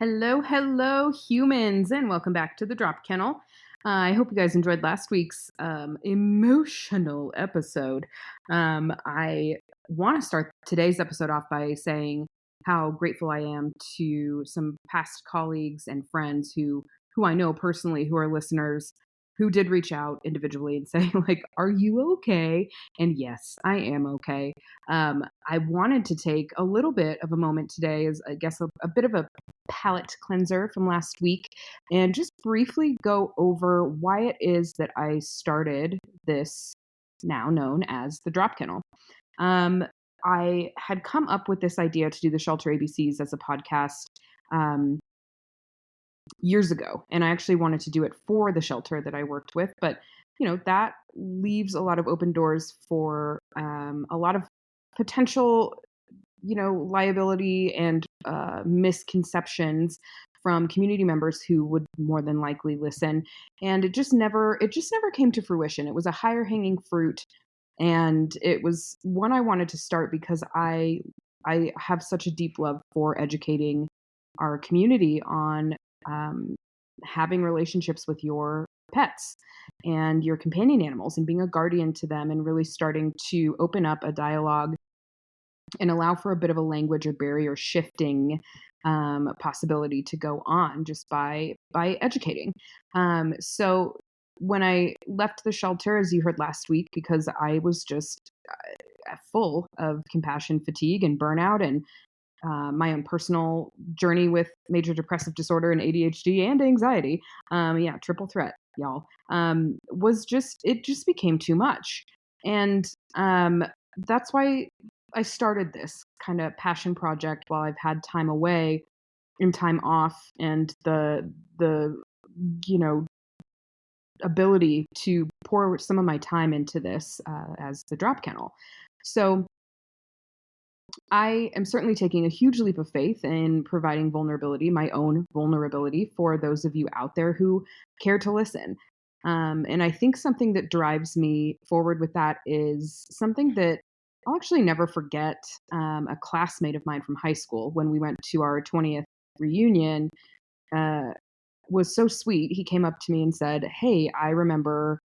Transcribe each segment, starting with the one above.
Hello, hello, humans, and welcome back to the Drop Kennel. I hope you guys enjoyed last week's emotional episode. I want to start today's episode off by saying how grateful I am to some past colleagues and friends who I know personally who are listeners who did reach out individually and say like, "Are you okay?" And yes, I am okay. I wanted to take a little bit of a moment today, as I guess a bit of a palate cleanser from last week and just briefly go over why it is that I started this now known as the Drop Kennel. Um, I had come up with this idea to do the Shelter ABCs as a podcast um, years ago, and I actually wanted to do it for the shelter that I worked with, but that leaves a lot of open doors for a lot of potential liability and misconceptions from community members who would more than likely listen. And it just never came to fruition. It was a higher hanging fruit, and it was one I wanted to start because I have such a deep love for educating our community on um, having relationships with your pets and your companion animals and being a guardian to them and really starting to open up a dialogue and allow for a bit of a language or barrier shifting possibility to go on just by educating. So when I left the shelter, as you heard last week, because I was just full of compassion fatigue and burnout and my own personal journey with major depressive disorder and ADHD and anxiety. Yeah, triple threat, y'all. Was just it just became too much, and that's why I started this kind of passion project while I've had time away and time off, and the you know ability to pour some of my time into this as the Drop Kennel. So I am certainly taking a huge leap of faith in providing vulnerability, my own vulnerability, for those of you out there who care to listen. And I think something that drives me forward with that is something that I'll actually never forget. A classmate of mine from high school, when we went to our 20th reunion, uh, was so sweet. He came up to me and said, "Hey, I remember."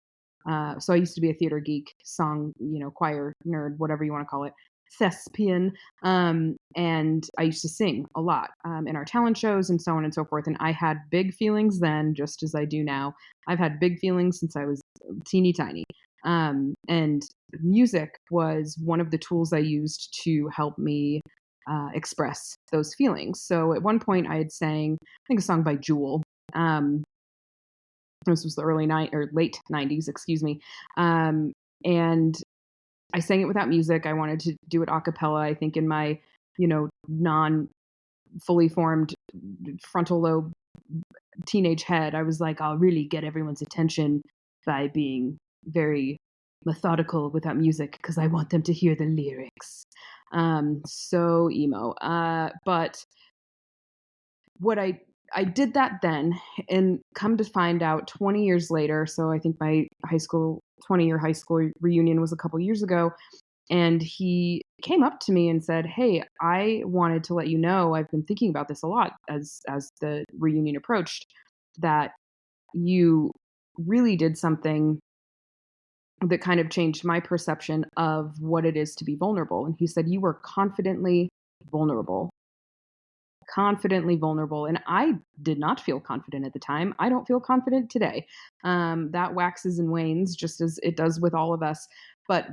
So I used to be a theater geek, song, choir nerd, whatever you want to call it, thespian, and I used to sing a lot in our talent shows and so on and so forth. And I had big feelings then, just as I do now. I've had big feelings since I was teeny tiny. And music was one of the tools I used to help me express those feelings. So at one point, I had sang, I think, a song by Jewel. Um, this was the early night or late 90s, excuse me. Um, and I sang it without music. I wanted to do it a cappella, I think, in my, non fully formed frontal lobe teenage head. I was like, I'll really get everyone's attention by being very methodical without music because I want them to hear the lyrics. So emo. But what I did that then, and come to find out 20 years later, so I think my high school 20-year high school reunion was a couple years ago, and he came up to me and said, "Hey, I wanted to let you know I've been thinking about this a lot as the reunion approached, that you really did something that kind of changed my perception of what it is to be vulnerable." And he said, "You were vulnerable confidently vulnerable." And I did not feel confident at the time. I don't feel confident today. That waxes and wanes just as it does with all of us. But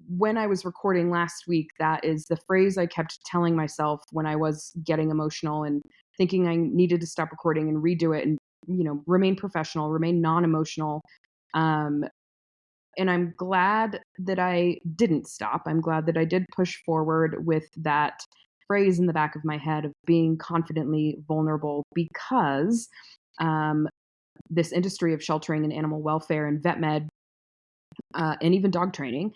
when I was recording last week, that is the phrase I kept telling myself when I was getting emotional and thinking I needed to stop recording and redo it and, remain professional, remain non emotional. Um, and I'm glad that I didn't stop. I'm glad that I did push forward with that phrase in the back of my head of being confidently vulnerable because um, this industry of sheltering and animal welfare and vet med and even dog training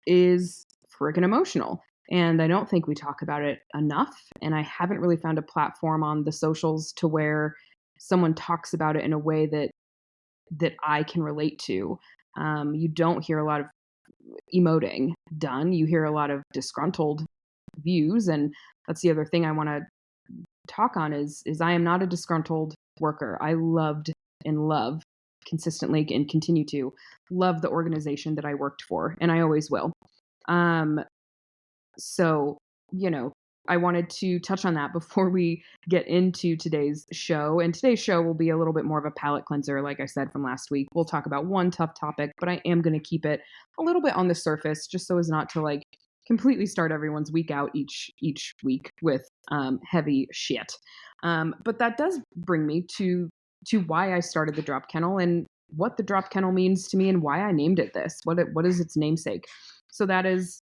is freaking emotional. And I don't think we talk about it enough. And I haven't really found a platform on the socials to where someone talks about it in a way that I can relate to. You don't hear a lot of emoting done. You hear a lot of disgruntled views, and that's the other thing I want to talk on is I am not a disgruntled worker. I loved and love consistently and continue to love the organization that I worked for, and I always will. Um, so, you know, I wanted to touch on that before we get into today's show. And today's show will be a little bit more of a palate cleanser, like I said from last week. We'll talk about one tough topic, but I am going to keep it a little bit on the surface, just so as not to like completely start everyone's week out each week with heavy shit. But that does bring me to why I started the Drop Kennel and what the Drop Kennel means to me and why I named it this. What is its namesake? So that is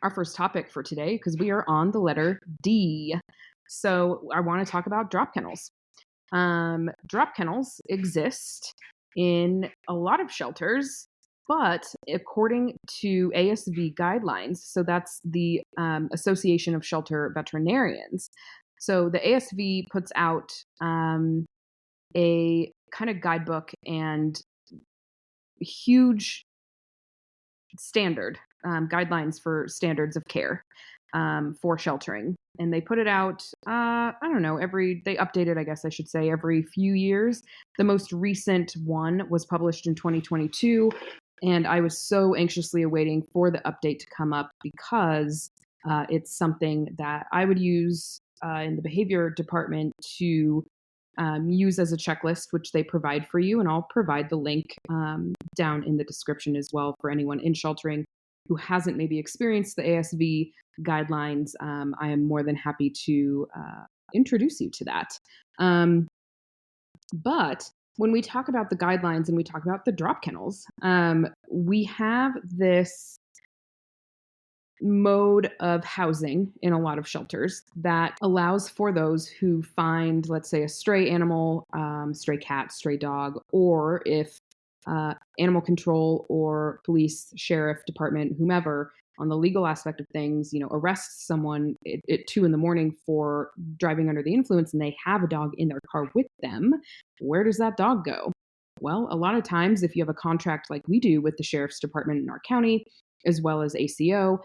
our first topic for today because we are on the letter D. So I want to talk about drop kennels. Drop kennels exist in a lot of shelters, but according to ASV guidelines, so that's the Association of Shelter Veterinarians. So the ASV puts out a kind of guidebook and huge standard guidelines for standards of care for sheltering. And they put it out, I don't know, they update it, I guess I should say, every few years. The most recent one was published in 2022. And I was so anxiously awaiting for the update to come up because it's something that I would use in the behavior department to use as a checklist, which they provide for you. And I'll provide the link down in the description as well for anyone in sheltering who hasn't maybe experienced the ASV guidelines. I am more than happy to introduce you to that. But when we talk about the guidelines and we talk about the drop kennels, we have this mode of housing in a lot of shelters that allows for those who find, let's say, a stray animal, stray cat, stray dog, or if animal control or police, sheriff department, whomever, on the legal aspect of things, arrests someone at 2 a.m. for driving under the influence and they have a dog in their car with them, where does that dog go? Well, a lot of times, if you have a contract like we do with the sheriff's department in our county, as well as ACO,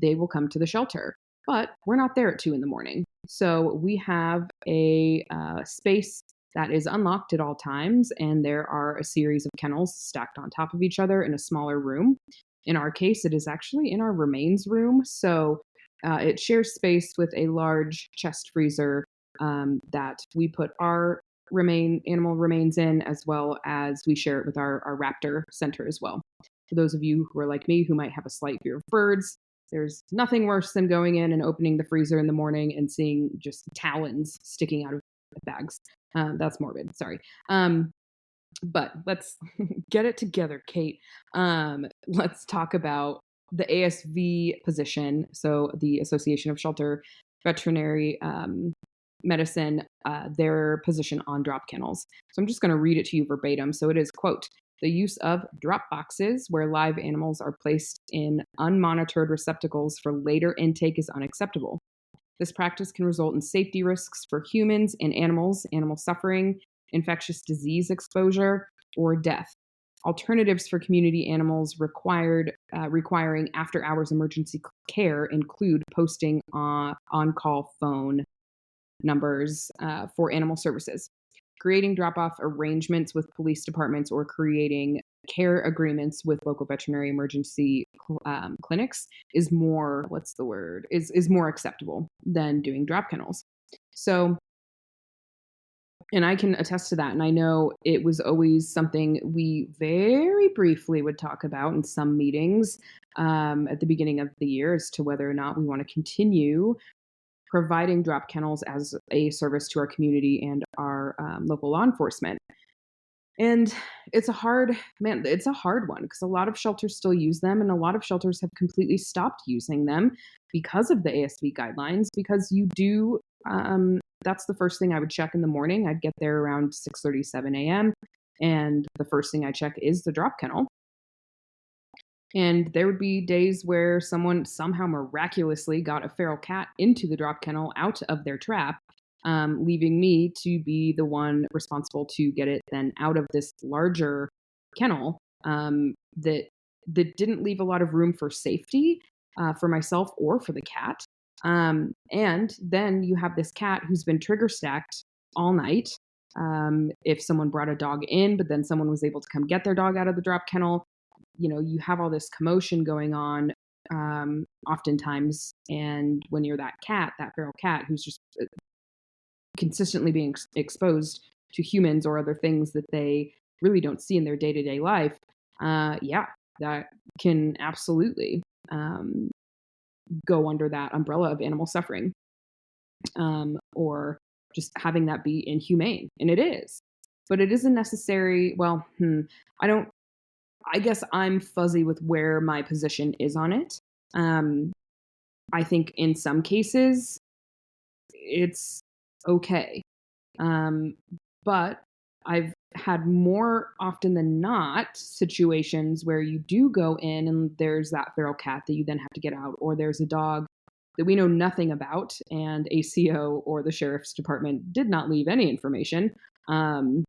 they will come to the shelter. But we're not there at 2 a.m. So we have a space that is unlocked at all times, and there are a series of kennels stacked on top of each other in a smaller room. In our case, it is actually in our remains room. So it shares space with a large chest freezer that we put our animal remains in, as well as we share it with our raptor center as well. For those of you who are like me, who might have a slight fear of birds, there's nothing worse than going in and opening the freezer in the morning and seeing just talons sticking out of bags. That's morbid. Sorry. But let's get it together, Kate. Let's talk about the ASV position. So the Association of Shelter Veterinary Medicine, their position on drop kennels. So I'm just going to read it to you verbatim. So it is, quote, the use of drop boxes where live animals are placed in unmonitored receptacles for later intake is unacceptable. This practice can result in safety risks for humans and animals, animal suffering, infectious disease exposure, or death. Alternatives for community animals requiring after-hours emergency care include posting on-call phone numbers for animal services, creating drop-off arrangements with police departments, or creating care agreements with local veterinary emergency clinics is more, is more acceptable than doing drop kennels. So, and I can attest to that. And I know it was always something we very briefly would talk about in some meetings at the beginning of the year as to whether or not we want to continue providing drop kennels as a service to our community and our local law enforcement. And it's a hard one because a lot of shelters still use them, and a lot of shelters have completely stopped using them because of the ASV guidelines. Because you do, that's the first thing I would check in the morning. I'd get there around 6:37 a.m. and the first thing I check is the drop kennel. And there would be days where someone somehow miraculously got a feral cat into the drop kennel out of their trap, leaving me to be the one responsible to get it then out of this larger kennel that didn't leave a lot of room for safety for myself or for the cat. And then you have this cat who's been trigger stacked all night. If someone brought a dog in, but then someone was able to come get their dog out of the drop kennel, you have all this commotion going on, oftentimes. And when you're that cat, that feral cat who's just consistently being exposed to humans or other things that they really don't see in their day to day life, yeah, that can absolutely um, go under that umbrella of animal suffering, or just having that be inhumane. And it is. But it isn't necessary. Well, I don't, I guess I'm fuzzy with where my position is on it. Um, I think in some cases it's okay. Um, but I've had more often than not situations where you do go in and there's that feral cat that you then have to get out, or there's a dog that we know nothing about, and ACO or the sheriff's department did not leave any information,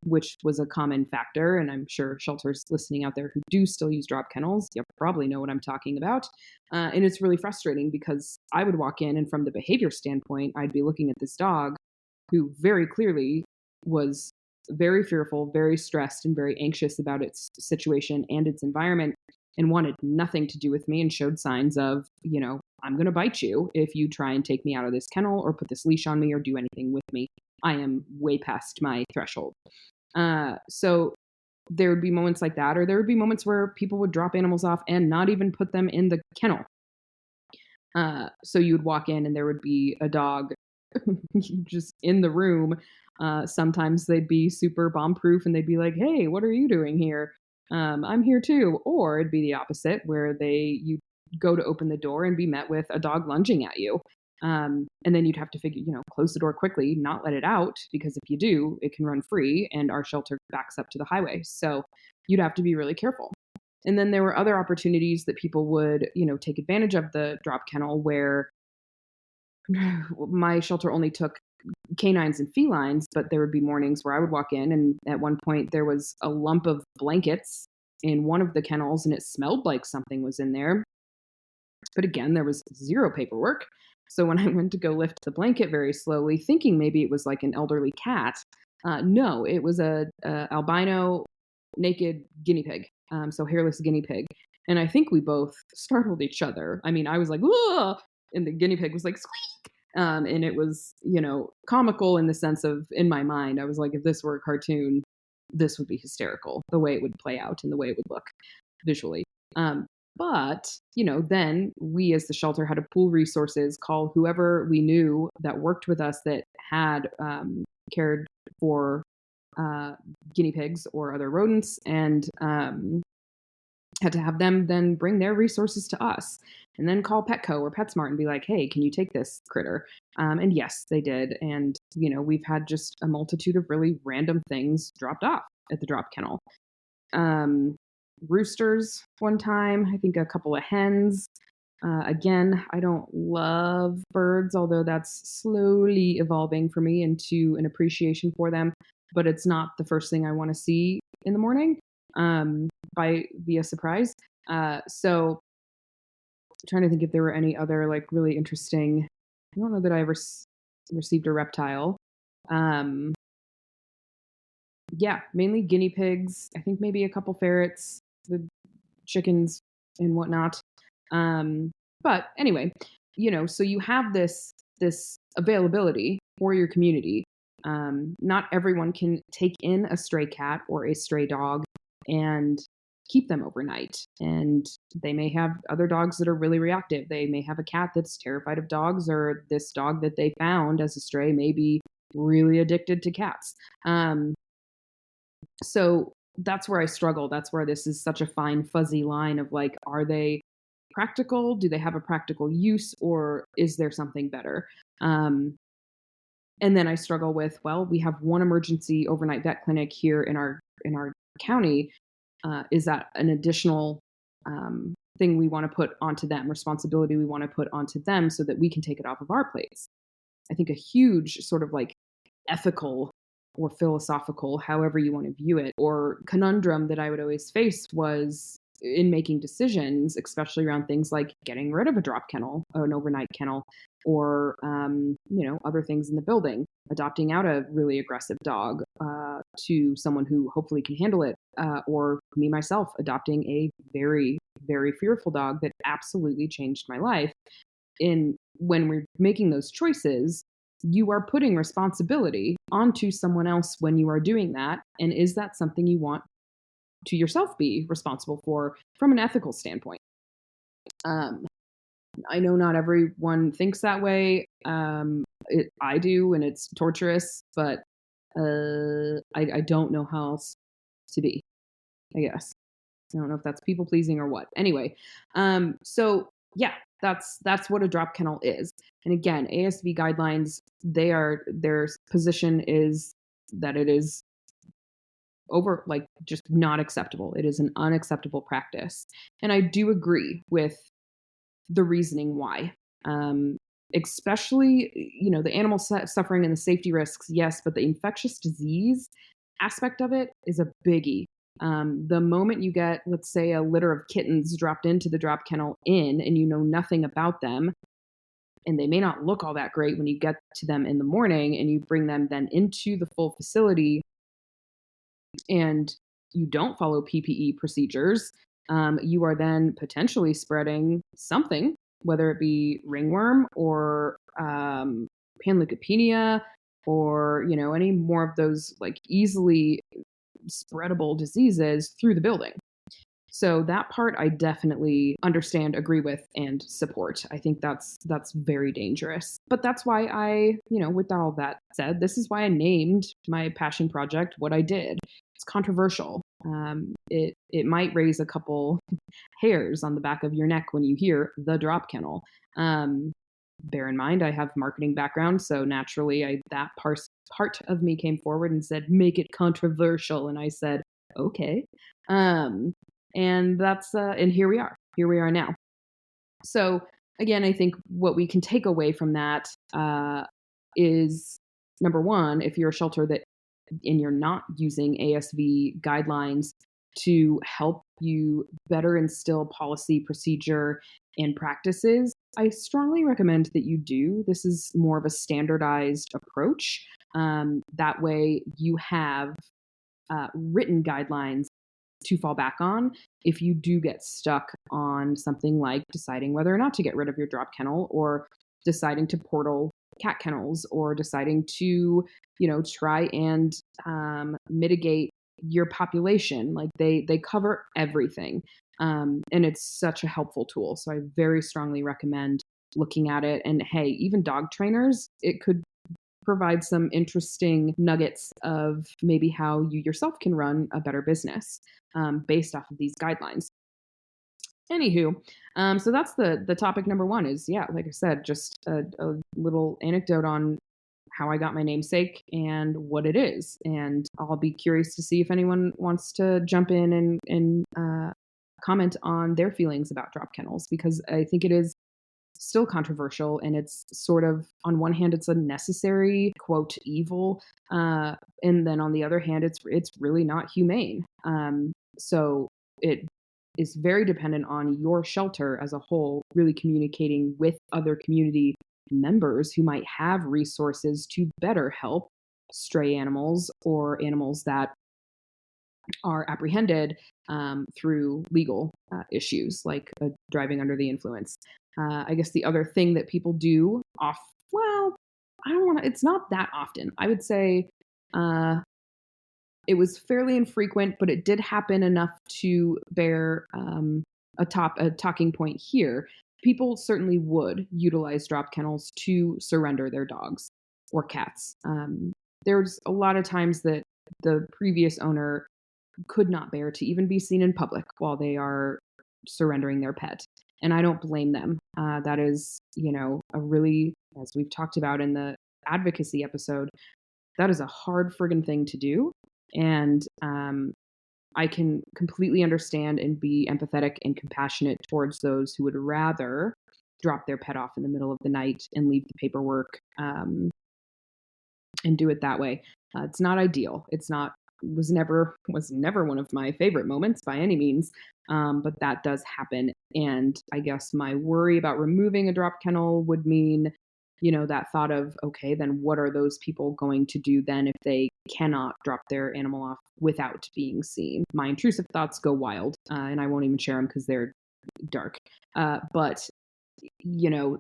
which was a common factor. And I'm sure shelters listening out there who do still use drop kennels, you probably know what I'm talking about. And it's really frustrating because I would walk in, and from the behavior standpoint, I'd be looking at this dog who very clearly was very fearful, very stressed, and very anxious about its situation and its environment, and wanted nothing to do with me, and showed signs of, I'm going to bite you if you try and take me out of this kennel or put this leash on me or do anything with me. I am way past my threshold. So there would be moments like that, or there would be moments where people would drop animals off and not even put them in the kennel. So you would walk in and there would be a dog just in the room. Sometimes they'd be super bomb proof and they'd be like, "Hey, what are you doing here? I'm here too." Or it'd be the opposite, where you go to open the door and be met with a dog lunging at you. And then you'd have to close the door quickly, not let it out, because if you do, it can run free, and our shelter backs up to the highway. So you'd have to be really careful. And then there were other opportunities that people would, take advantage of the drop kennel, where my shelter only took canines and felines, but there would be mornings where I would walk in, and at one point there was a lump of blankets in one of the kennels, and it smelled like something was in there. But again, there was zero paperwork. So when I went to go lift the blanket very slowly, thinking maybe it was like an elderly cat, no, it was a albino naked guinea pig, so hairless guinea pig. And I think we both startled each other. I mean, I was like, "Whoa!" And the guinea pig was like, "Squeak!" And it was, comical in the sense of, in my mind, I was like, if this were a cartoon, this would be hysterical, the way it would play out and the way it would look visually. But, then we as the shelter had to pool resources, call whoever we knew that worked with us that had cared for uh, guinea pigs or other rodents, and had to have them then bring their resources to us, and then call Petco or PetSmart and be like, "Hey, can you take this critter?" And yes, they did. And, we've had just a multitude of really random things dropped off at the drop kennel. Um, Roosters one time, I think a couple of hens. Again, I don't love birds, although that's slowly evolving for me into an appreciation for them. But it's not the first thing I want to see in the morning, by via surprise. So trying to think if there were any other like really interesting. I don't know that I ever received a reptile. Um, yeah, mainly guinea pigs. I think maybe a couple ferrets, the chickens and whatnot. Um, but anyway, so you have this availability for your community. Not everyone can take in a stray cat or a stray dog and keep them overnight. And they may have other dogs that are really reactive. They may have a cat that's terrified of dogs, or this dog that they found as a stray may be really addicted to cats. So that's where I struggle. That's where this is such a fine, fuzzy line of like, are they practical? Do they have a practical use, or is there something better? Um, and then I struggle with, well, we have one emergency overnight vet clinic here in our county. Is that an additional thing we want to put onto them, responsibility we want to put onto them, so that we can take it off of our plates? I think a huge sort of like ethical or philosophical, however you want to view it, or conundrum that I would always face was in making decisions, especially around things like getting rid of a drop kennel or an overnight kennel. or other things in the building, adopting out a really aggressive dog to someone who hopefully can handle it, or me myself adopting a very, very fearful dog that absolutely changed my life. In When we're making those choices, you are putting responsibility onto someone else when you are doing that. And is that something you want to yourself be responsible for from an ethical standpoint? Um, I know not everyone thinks that way. I do, and it's torturous, but I don't know how else to be, I guess. I don't know if that's people pleasing or what. Anyway, so yeah, that's what a drop kennel is. And again, ASV guidelines, their position is that it is over, like, just not acceptable. It is an unacceptable practice. And I do agree with the reasoning why. Um, Especially, the animal suffering and the safety risks, yes, but the infectious disease aspect of it is a biggie. The moment you get, let's say, a litter of kittens dropped into the drop kennel inn and you know nothing about them, and they may not look all that great when you get to them in the morning and you bring them then into the full facility and you don't follow PPE procedures, you are then potentially spreading something, whether it be ringworm or panleukopenia, or any more of those like easily spreadable diseases through the building. So that part I definitely understand, agree with, and support. I think that's very dangerous. But that's why with all that said, this is why I named my passion project what I did. It's controversial. It might raise a couple hairs on the back of your neck when you hear the drop kennel. Bear in mind, I have marketing background, so naturally, part of me came forward and said, "Make it controversial," and I said, "Okay." Um, and here we are. Here we are now. So again, I think what we can take away from that is, number one, if you're a shelter that and you're not using ASV guidelines to help you better instill policy, procedure, and practices, I strongly recommend that you do. This is more of a standardized approach. That way, you have written guidelines to fall back on if you do get stuck on something like deciding whether or not to get rid of your drop kennel, or deciding to portal cat kennels, or deciding to try and mitigate your population. Like, they cover everything, and it's such a helpful tool. So I very strongly recommend looking at it. And hey, even dog trainers, it could provide some interesting nuggets of maybe how you yourself can run a better business based off of these guidelines. Anywho, so that's the topic number one. Is, yeah, like I said, just a little anecdote on how I got my namesake and what it is. And I'll be curious to see if anyone wants to jump in and comment on their feelings about drop kennels, because I think it is still controversial, and it's sort of, on one hand, it's a necessary quote evil, and then on the other hand, it's really not humane. So it is very dependent on your shelter as a whole really communicating with other community members who might have resources to better help stray animals or animals that are apprehended through legal issues like driving under the influence. I guess the other thing that people do well, I don't want to, it's not that often. I would say uh, it was fairly infrequent, but it did happen enough to bear a talking point here. People certainly would utilize drop kennels to surrender their dogs or cats. There's a lot of times that the previous owner could not bear to even be seen in public while they are surrendering their pet. And I don't blame them. That is, a really, as we've talked about in the advocacy episode, that is a hard friggin' thing to do. And I can completely understand and be empathetic and compassionate towards those who would rather drop their pet off in the middle of the night and leave the paperwork and do it that way. It's not ideal. It's not was never one of my favorite moments by any means, but that does happen. And I guess my worry about removing a drop kennel would mean that thought of, okay, then what are those people going to do then if they cannot drop their animal off without being seen? My intrusive thoughts go wild, and I won't even share them because they're dark. But, you know,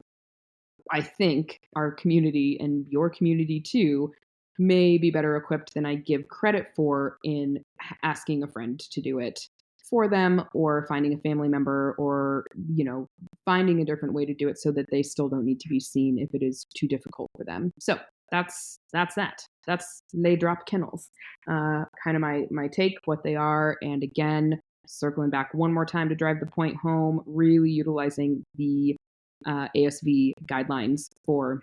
I think our community and your community too may be better equipped than I give credit for in asking a friend to do it for them, or finding a family member, or finding a different way to do it so that they still don't need to be seen if it is too difficult for them. So that's Les Drop Kennels. Kind of my take, what they are, and again, circling back one more time to drive the point home, really utilizing the ASV guidelines for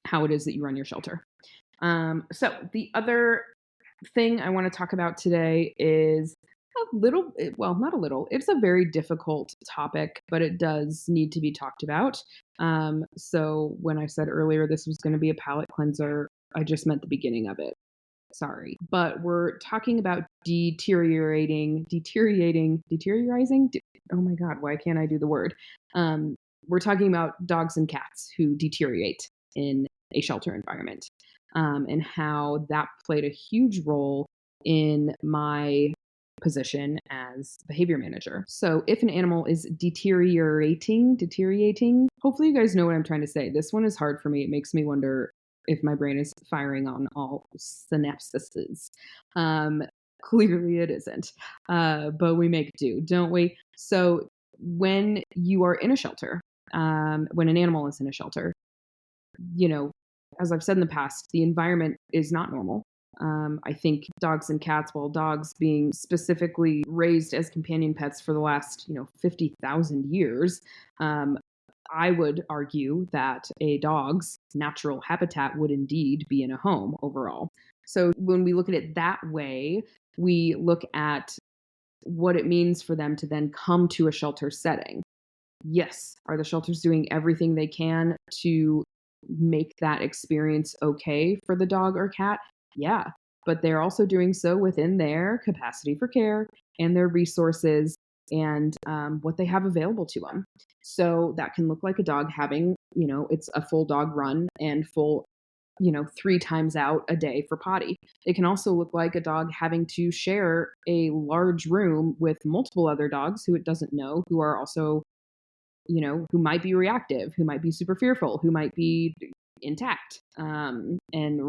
how it is that you run your shelter. So the other thing I want to talk about today is a little, well, not a little, it's a very difficult topic, but it does need to be talked about. So when I said earlier this was going to be a palate cleanser, I just meant the beginning of it. Sorry. But we're talking about deteriorating. Oh my God, why can't I do the word? We're talking about dogs and cats who deteriorate in a shelter environment, and how that played a huge role in my position as behavior manager. So if an animal is deteriorating, hopefully you guys know what I'm trying to say. This one is hard for me. It makes me wonder if my brain is firing on all synapses. Clearly it isn't, but we make do, don't we? So when you are in a shelter, when an animal is in a shelter, you know, as I've said in the past, the environment is not normal. I think dogs and cats, well, dogs being specifically raised as companion pets for the last, 50,000 years, I would argue that a dog's natural habitat would indeed be in a home overall. So when we look at it that way, we look at what it means for them to then come to a shelter setting. Yes, are the shelters doing everything they can to make that experience okay for the dog or cat? Yeah, but they're also doing so within their capacity for care and their resources, and what they have available to them. So that can look like a dog having, it's a full dog run and full, 3 times out a day for potty. It can also look like a dog having to share a large room with multiple other dogs who it doesn't know, who are also, who might be reactive, who might be super fearful, who might be intact, and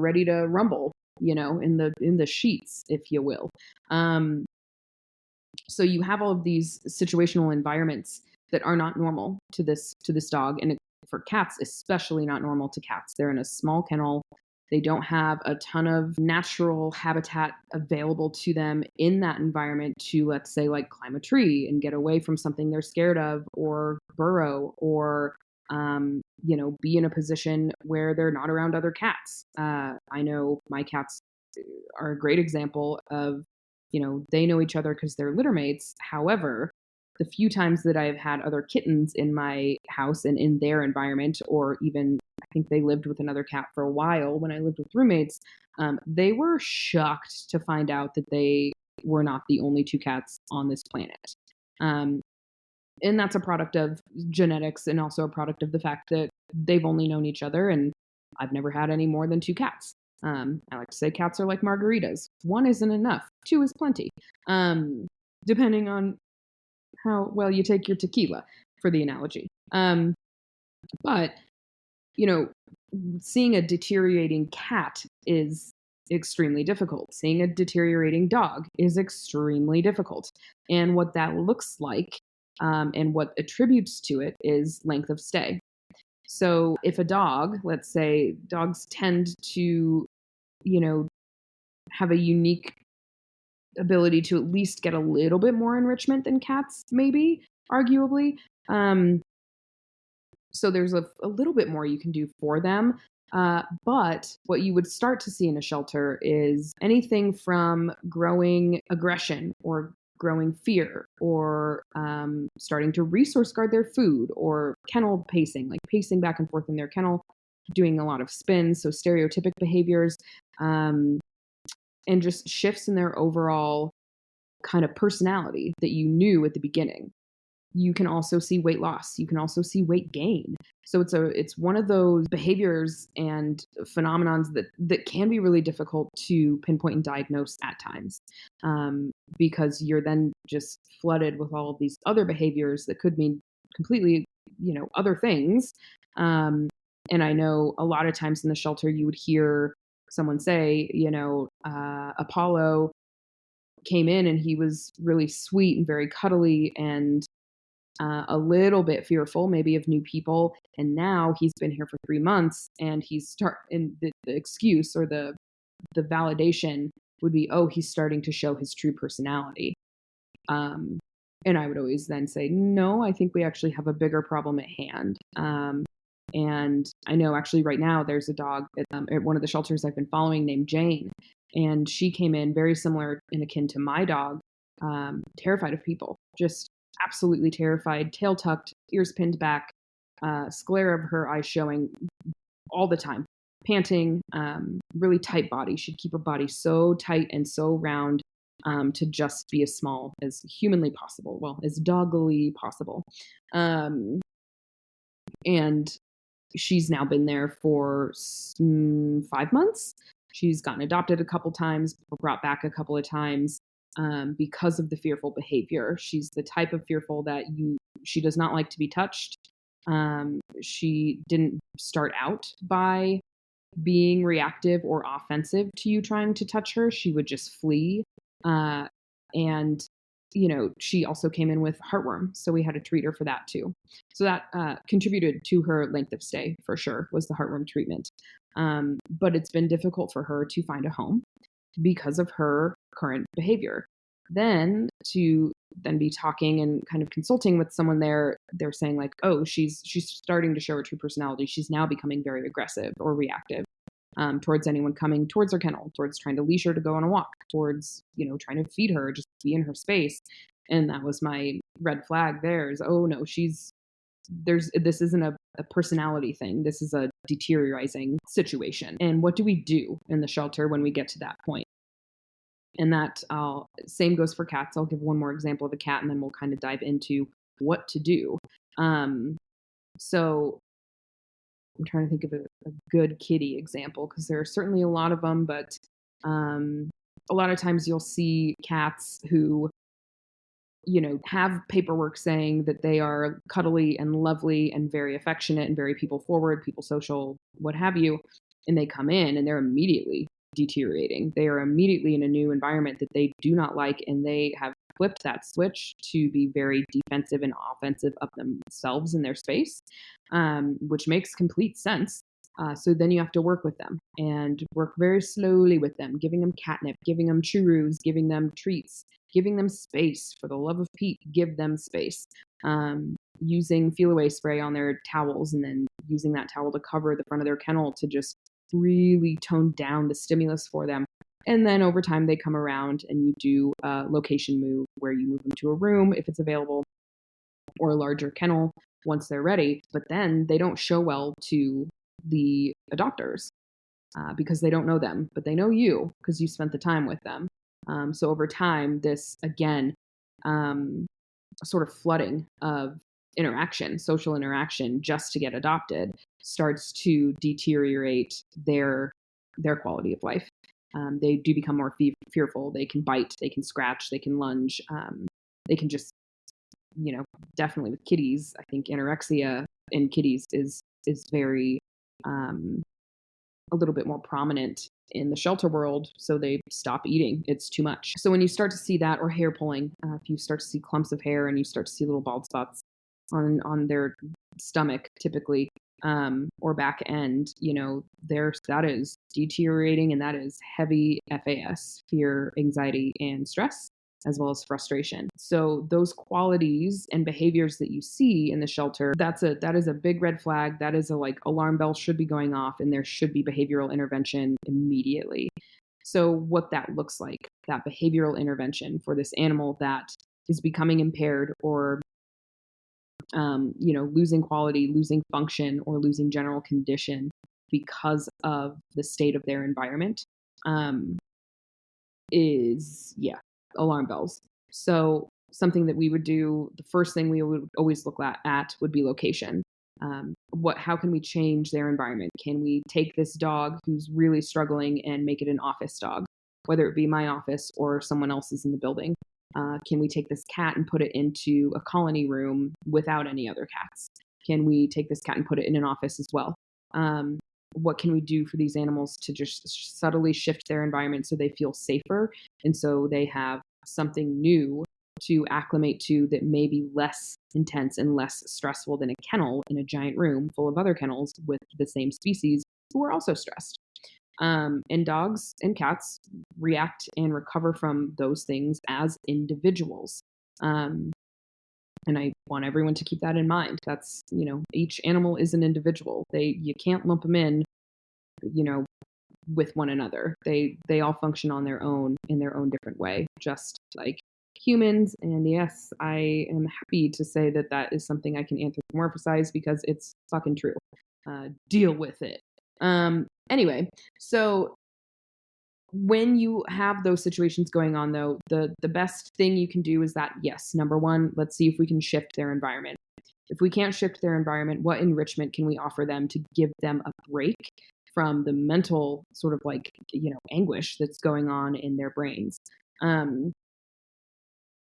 ready to rumble, in the sheets, if you will. Um, so you have all of these situational environments that are not normal to this dog, and for cats, especially not normal to cats. They're in a small kennel. They don't have a ton of natural habitat available to them in that environment to, let's say, like climb a tree and get away from something they're scared of, or burrow, or be in a position where they're not around other cats. I know my cats are a great example of, they know each other because they're litter mates. However, the few times that I've had other kittens in my house and in their environment, or even I think they lived with another cat for a while when I lived with roommates, they were shocked to find out that they were not the only two cats on this planet. Um, and that's a product of genetics, and also a product of the fact that they've only known each other, and I've never had any more than two cats. I like to say cats are like margaritas. One isn't enough. Two is plenty. Depending on how well you take your tequila, for the analogy. But, you know, seeing a deteriorating cat is extremely difficult. Seeing a deteriorating dog is extremely difficult. And what that looks like, and what attributes to it, is length of stay. So if a dog, let's say dogs tend to, you know, have a unique ability to at least get a little bit more enrichment than cats, maybe, arguably. Um, so there's a little bit more you can do for them. But what you would start to see in a shelter is anything from growing aggression, or growing fear, or starting to resource guard their food, or kennel pacing, like pacing back and forth in their kennel, doing a lot of spins, so stereotypic behaviors, um, and just shifts in their overall kind of personality that you knew at the beginning. You can also see weight loss. You can also see weight gain. So it's one of those behaviors and phenomenons that can be really difficult to pinpoint and diagnose at times, because you're then just flooded with all of these other behaviors that could mean completely, other things. Um, and I know a lot of times in the shelter you would hear someone say, Apollo came in and he was really sweet and very cuddly and a little bit fearful maybe of new people, and now he's been here for 3 months and the excuse or the validation would be, "Oh, he's starting to show his true personality." Um, and I would always then say, "No, I think we actually have a bigger problem at hand." And I know actually right now there's a dog at one of the shelters I've been following named Jane, and she came in very similar and akin to my dog, terrified of people, just absolutely terrified, tail tucked, ears pinned back, sclare of her eyes showing all the time, panting, really tight body. She'd keep her body so tight and so round, to just be as small as humanly possible, well, as doggily possible. Um, and she's now been there for 5 months. She's gotten adopted a couple times, brought back a couple of times, because of the fearful behavior. She's the type of fearful that she does not like to be touched. She didn't start out by being reactive or offensive to you trying to touch her. She would just flee. Uh, and, she also came in with heartworm. So we had to treat her for that too. So that contributed to her length of stay for sure, was the heartworm treatment. But it's been difficult for her to find a home because of her current behavior. Then be talking and kind of consulting with someone there, they're saying like, oh, she's starting to show her true personality. She's now becoming very aggressive or reactive, towards anyone coming towards her kennel, towards trying to leash her to go on a walk, towards, trying to feed her, just be in her space. And that was my red flag there is, oh no, this isn't a personality thing. This is a deteriorating situation. And what do we do in the shelter when we get to that point? And that same goes for cats. I'll give one more example of a cat, and then we'll kind of dive into what to do. Um, so I'm trying to think of a good kitty example because there are certainly a lot of them, but um, a lot of times you'll see cats who have paperwork saying that they are cuddly and lovely and very affectionate and very people forward, people social, what have you. And they come in and they're immediately deteriorating. They are immediately in a new environment that they do not like. And they have flipped that switch to be very defensive and offensive of themselves in their space, which makes complete sense. So then you have to work with them and work very slowly with them, giving them catnip, giving them churros, giving them treats, giving them space. For the love of Pete, give them space. Using feel away spray on their towels and then using that towel to cover the front of their kennel to just really tone down the stimulus for them. And then over time, they come around and you do a location move where you move them to a room if it's available or a larger kennel once they're ready. But then they don't show well to the adopters because they don't know them, but they know you because you spent the time with them. So over time, this again, sort of flooding of interaction, social interaction, just to get adopted, starts to deteriorate their quality of life. They do become more fearful. They can bite, they can scratch, they can lunge, they can just, definitely with kitties. I think anorexia in kitties is very a little bit more prominent in the shelter world, so they stop eating. It's too much. So when you start to see that, or hair pulling, if you start to see clumps of hair and you start to see little bald spots on their stomach, typically, or back end, that is deteriorating, and that is heavy FAS, fear, anxiety, and stress, as well as frustration. So those qualities and behaviors that you see in the shelter, that is a big red flag. That is a like alarm bell should be going off, and there should be behavioral intervention immediately. So what that looks like, that behavioral intervention for this animal that is becoming impaired or losing quality, losing function, or losing general condition because of the state of their environment, is, yeah, alarm bells. So something that we would do, the first thing we would always look at would be location. How can we change their environment? Can we take this dog who's really struggling and make it an office dog, whether it be my office or someone else's in the building? Can we take this cat and put it into a colony room without any other cats? Can we take this cat and put it in an office as well? Um, what can we do for these animals to just subtly shift their environment so they feel safer and so they have something new to acclimate to that may be less intense and less stressful than a kennel in a giant room full of other kennels with the same species who are also stressed. And dogs and cats react and recover from those things as individuals. Um, and I want everyone to keep that in mind. That's, each animal is an individual. You can't lump them you know, with one another. They all function on their own in their own different way, just like humans. And yes, I am happy to say that that is something I can anthropomorphize because it's fucking true. Deal with it. Anyway, so when you have those situations going on, though, the best thing you can do is that, yes, number one, let's see if we can shift their environment. If we can't shift their environment, what enrichment can we offer them to give them a break from the mental sort of anguish that's going on in their brains? Um,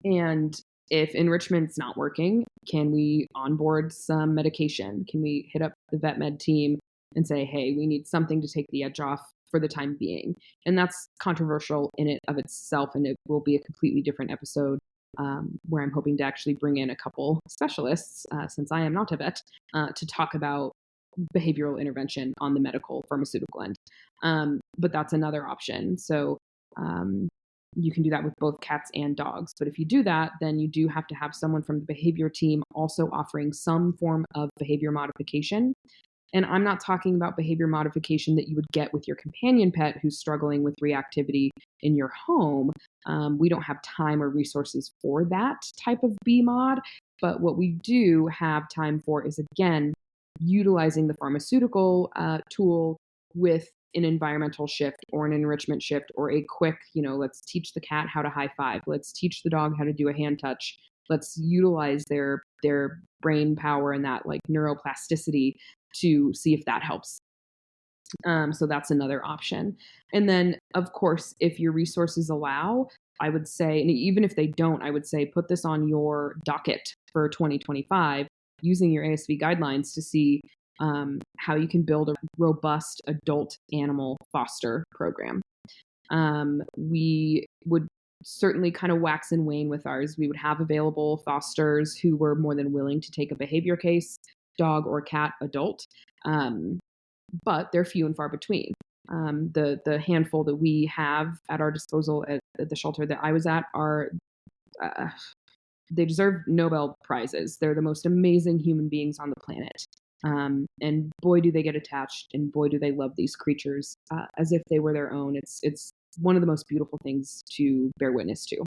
and if enrichment's not working, can we onboard some medication? Can we hit up the vet med team and say, hey, we need something to take the edge off for the time being? And that's controversial in it of itself, and it will be a completely different episode where I'm hoping to actually bring in a couple specialists, since I am not a vet, to talk about behavioral intervention on the medical pharmaceutical end. But that's another option. So you can do that with both cats and dogs. But if you do that, then you do have to have someone from the behavior team also offering some form of behavior modification. And I'm not talking about behavior modification that you would get with your companion pet who's struggling with reactivity in your home. We don't have time or resources for that type of BMOD. But what we do have time for is, again, utilizing the pharmaceutical tool with an environmental shift or an enrichment shift or a quick, let's teach the cat how to high five. Let's teach the dog how to do a hand touch. Let's utilize their brain power and that like neuroplasticity to see if that helps. So that's another option. And then, of course, if your resources allow, I would say, and even if they don't, I would say put this on your docket for 2025 using your ASV guidelines to see how you can build a robust adult animal foster program. We would certainly kind of wax and wane with ours. We would have available fosters who were more than willing to take a behavior case, dog or cat adult, but they're few and far between. The handful that we have at our disposal at the shelter that I was at are uh, they deserve Nobel prizes. They're the most amazing human beings on the planet. And boy, do they get attached, and boy, do they love these creatures as if they were their own. It's one of the most beautiful things to bear witness to.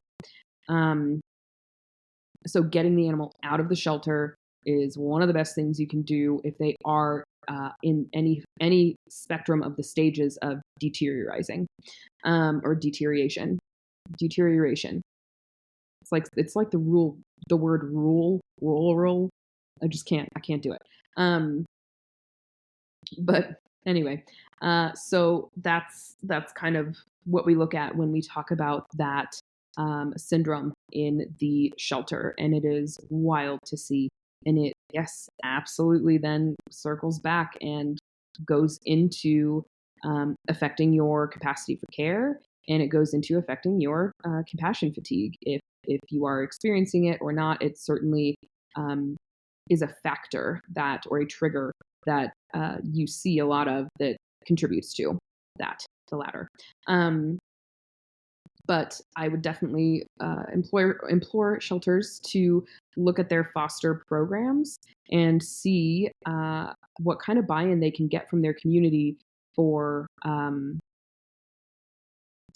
So getting the animal out of the shelter is one of the best things you can do if they are in any spectrum of the stages of deteriorizing or deterioration. Deterioration. It's like the word rule. I can't do it. But anyway, so that's kind of what we look at when we talk about that syndrome in the shelter, and it is wild to see. And it, yes, absolutely, then circles back and goes into affecting your capacity for care, and it goes into affecting your compassion fatigue. If you are experiencing it or not, it certainly is a factor that, or a trigger that you see a lot of that contributes to that, the latter. But I would definitely implore shelters to look at their foster programs and see what kind of buy-in they can get from their community for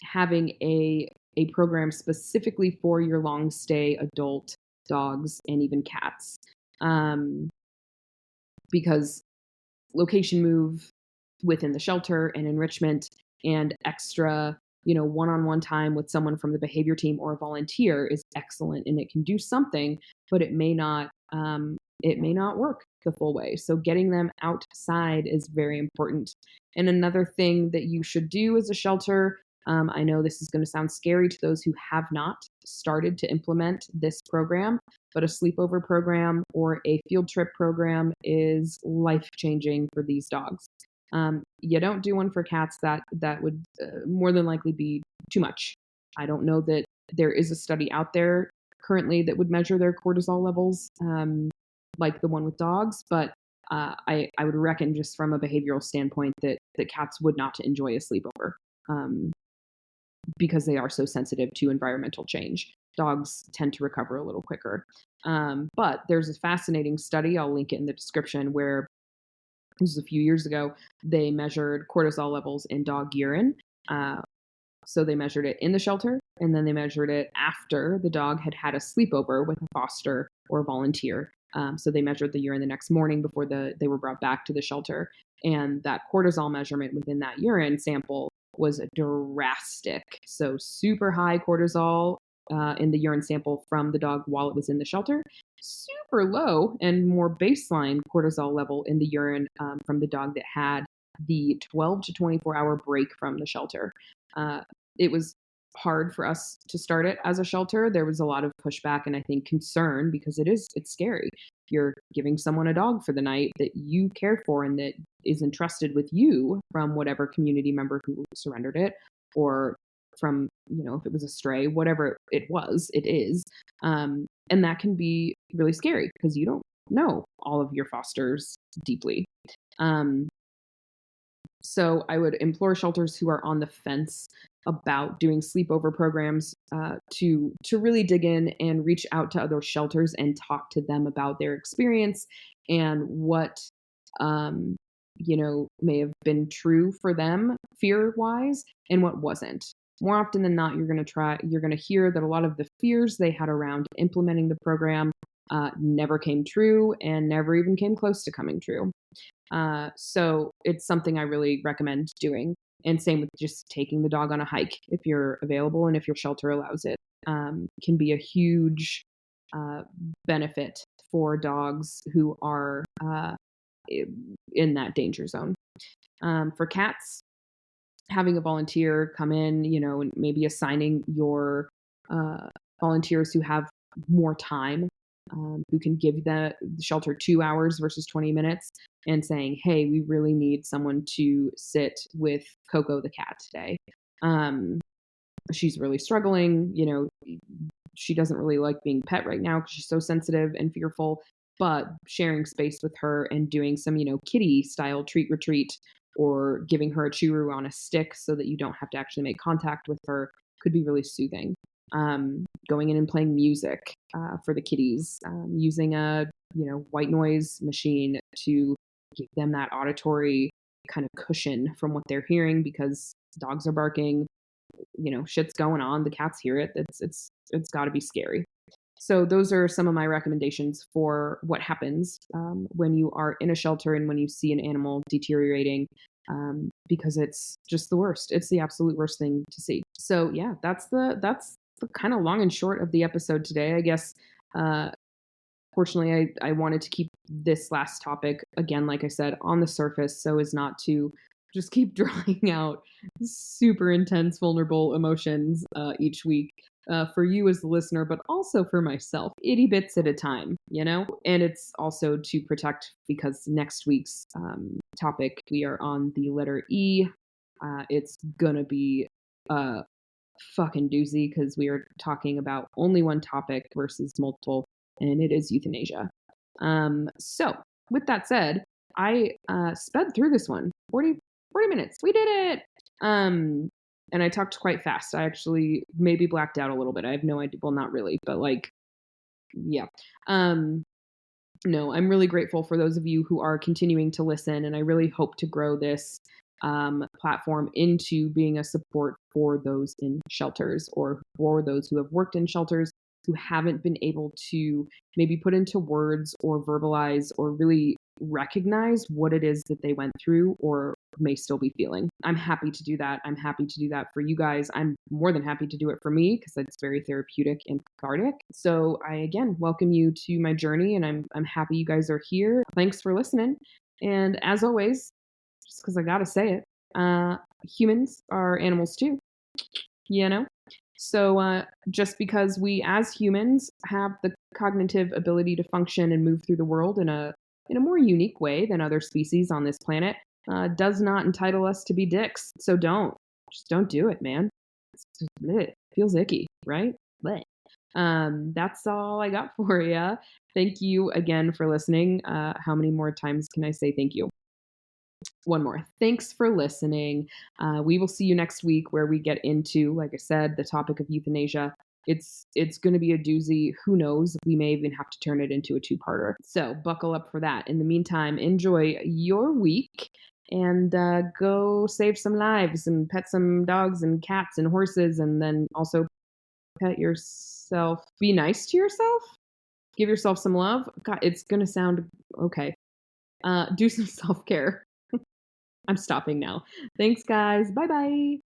having a program specifically for your long stay adult dogs and even cats. Because location move within the shelter and enrichment and extra, one-on-one time with someone from the behavior team or a volunteer is excellent, and it can do something, but it may not it may not work the full way. So getting them outside is very important. And another thing that you should do as a shelter, I know this is going to sound scary to those who have not started to implement this program, but a sleepover program or a field trip program is life changing for these dogs. You don't do one for cats, that would more than likely be too much. I don't know that there is a study out there currently that would measure their cortisol levels, like the one with dogs, but I would reckon just from a behavioral standpoint that cats would not enjoy a sleepover, um, because they are so sensitive to environmental change. Dogs tend to recover a little quicker. But there's a fascinating study, I'll link it in the description, where this was a few years ago. They measured cortisol levels in dog urine. Uh, so they measured it in the shelter, and then they measured it after the dog had had a sleepover with a foster or volunteer. So they measured the urine the next morning before they were brought back to the shelter. And that cortisol measurement within that urine sample was drastic. So super high cortisol in the urine sample from the dog while it was in the shelter, super low and more baseline cortisol level in the urine from the dog that had the 12 to 24-hour break from the shelter. Uh, it was hard for us to start it as a shelter. There was a lot of pushback and I think concern because it's scary. You're giving someone a dog for the night that you care for and that is entrusted with you from whatever community member who surrendered it, or from, if it was a stray, whatever it is. And that can be really scary because you don't know all of your fosters deeply. Um, so I would implore shelters who are on the fence about doing sleepover programs to really dig in and reach out to other shelters and talk to them about their experience and what may have been true for them fear wise and what wasn't. More often than not, you're gonna hear that a lot of the fears they had around implementing the program never came true and never even came close to coming true. So it's something I really recommend doing. And same with just taking the dog on a hike if you're available and if your shelter allows it. Can be a huge uh, benefit for dogs who are in that danger zone. For cats, having a volunteer come in, and maybe assigning your uh, volunteers who have more time, who can give the shelter 2 hours versus 20 minutes, and saying, hey, we really need someone to sit with Coco the cat today. Um, she's really struggling. She doesn't really like being pet right now because she's so sensitive and fearful. But sharing space with her and doing some, kitty style treat retreat or giving her a churu on a stick so that you don't have to actually make contact with her could be really soothing. Going in and playing music for the kitties, using a white noise machine to give them that auditory kind of cushion from what they're hearing because dogs are barking, shit's going on, the cats hear it. It's got to be scary. So those are some of my recommendations for what happens when you are in a shelter and when you see an animal deteriorating, because it's just the worst. It's the absolute worst thing to see. So yeah, that's the kind of long and short of the episode today. I guess uh, fortunately, I wanted to keep this last topic, again, like I said, on the surface so as not to just keep drawing out super intense, vulnerable emotions each week for you as the listener, but also for myself, itty bits at a time, And it's also to protect because next week's topic, we are on the letter E. It's going to be a fucking doozy because we are talking about only one topic versus multiple, and it is euthanasia. So, with that said, I sped through this one 40 minutes. We did it. And I talked quite fast. I actually maybe blacked out a little bit. I have no idea. Well, not really, but yeah. Um, no, I'm really grateful for those of you who are continuing to listen, and I really hope to grow this platform into being a support for those in shelters or for those who have worked in shelters who haven't been able to maybe put into words or verbalize or really recognize what it is that they went through or may still be feeling. I'm happy to do that. I'm happy to do that for you guys. I'm more than happy to do it for me because it's very therapeutic and cathartic. So I again welcome you to my journey, and I'm happy you guys are here. Thanks for listening. And as always, just because I gotta say it, humans are animals too, you know? So just because we as humans have the cognitive ability to function and move through the world in a more unique way than other species on this planet, does not entitle us to be dicks. So just don't do it, man. It's just, bleh, it feels icky, right? Bleh. That's all I got for you. Thank you again for listening. How many more times can I say thank you? One more. Thanks for listening. We will see you next week where we get into, like I said, the topic of euthanasia. It's going to be a doozy. Who knows? We may even have to turn it into a two-parter. So buckle up for that. In the meantime, enjoy your week and go save some lives and pet some dogs and cats and horses, and then also pet yourself. Be nice to yourself. Give yourself some love. God, it's going to sound okay. Do some self-care. I'm stopping now. Thanks, guys. Bye bye.